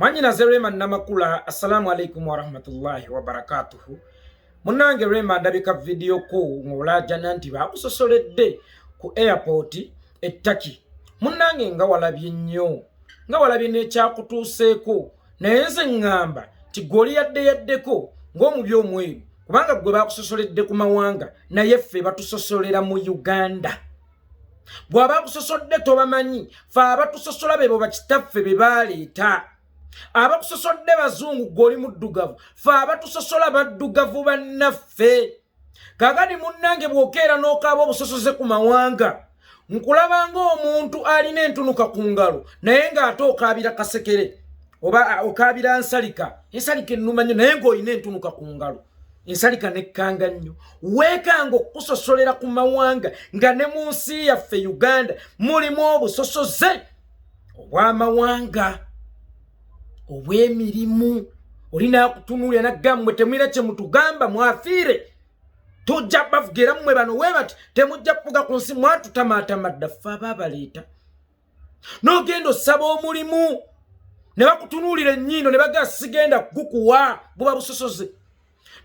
Mbu Rema Namakula, assalamu alaikum wa rahmatullahi wa barakatuhu. Munange Rema ndabika video ko ngolaja nanti bakusosoledde ku airport Eturkey. Munange nga walabye nnyo. Nga walabye n'ekyakutuuseeko. Naye nze ngamba tigoli yaddeko ng'omubyo omweru. Kubanga gwe bakusosoledde ku mawanga naye ffe batusosolera mu Uganda. Bw'aba kusosodde tobamanyi, fa abatusosola bebo bakitaffe be baleeta. Abakusosodde bazungu goli muddugavu, fa abatusosola baddugavu bannaffe. Kakati munnange bw'okeera n'okaaba obusosoze ku mawanga, nkulabanga omuntu alina entunuka ku ngalo naye ng'ate okaabira kasekere oba okaabira nsalika. Ensalika ennuma nnyo naye ng'olina entunuka ku ngalo. Ensalika nekkanga nnyo. Weekanga okusosolera ku mawanga nga ne mu nsi yaffe Uganda mulimu obusosoze obw'amawanga obw'emirimu. Olina akutunuulira naggammwe temwina kye mutugamba mwafiire. Tujja bavugera mmwe bano we bati temujja kuvuga ku nsi mwatutamaatamadda ffe abaabaleeta. N'ogenda osaba omulimu ne bakutunuulira ennyindo ne bagaa sigenda kugukuwa buba busosoze.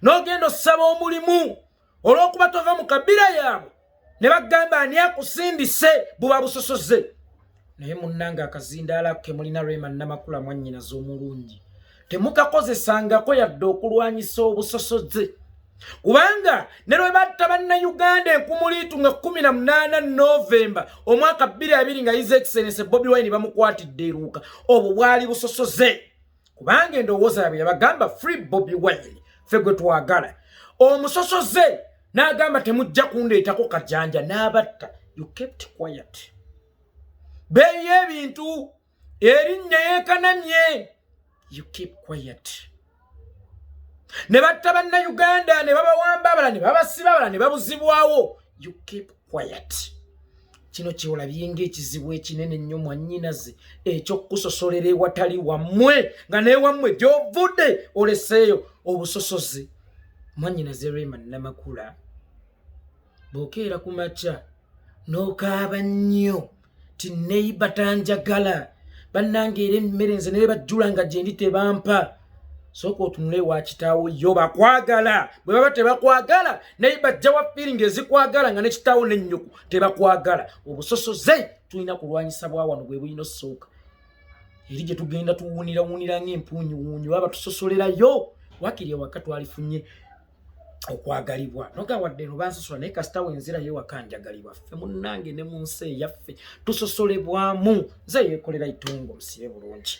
N'ogenda osaba omulimu olw'okuba tova mu kabira yaabwe ne bagamba ani akusindise buba busosoze. Naye munnange akazindaala ke mulina Rema Namakula mwannyinaze omulungi temukakozesangako yadde okulwanyisa obusosoze. Kubanga ne lwe batta bannayuganda enkumuliitu nga 18 Novemba omwaka 2020 nga His Excellency Bobi Wine bamukwatidde eruuka, obwo bwali busosoze. Kubanga endowooza yabwe yabagamba free Bobi Wine ffe gwe twagala. Omusosoze n'agamba temujja kundeetako kajanja n'abatta. You kept quiet. Beeyi y'ebintu erinnya yeekanamye. You keep quiet. Ne batta bannayuganda ne babawamba abala ne babasiba abala ne babuzibwawo. You keep quiet. Kino kyolabye ng'ekizibu ekinene ennyo mwannyinaze ekyokusosolera ewatali wammwe nga n'ewammwe gy'ovudde oleseeyo obusosoze. Mwannyinaze Rema Namakula bw'okeera ku makya n'okaaba nnyo ti neiba tanjagala bannange era emmere nze ne bajjula nga gye ndi tebampa. Sooka otunule wa kitaawo yo bakwagala. Bwe baba tebakwagala neiba ajja wa feeling ezikwagala nga ne kitaawo n'ennyuku tebakwagala. Obusosoze tulina kulwanyisa bwa wano bwe bulina osooka. Eri gye tugenda tuwuunira ng'empuunyuwuunyu baba tusosolerayo wakiri ewaka twalifunye okwagalibwa. Noga wadde no bansosola naye kasita wenzirayo ewaka njagalibwa. Ffe munnange ne mu nsi eyaffe tusosolebwamu. Nze Yekolera itungo musibe bulungi.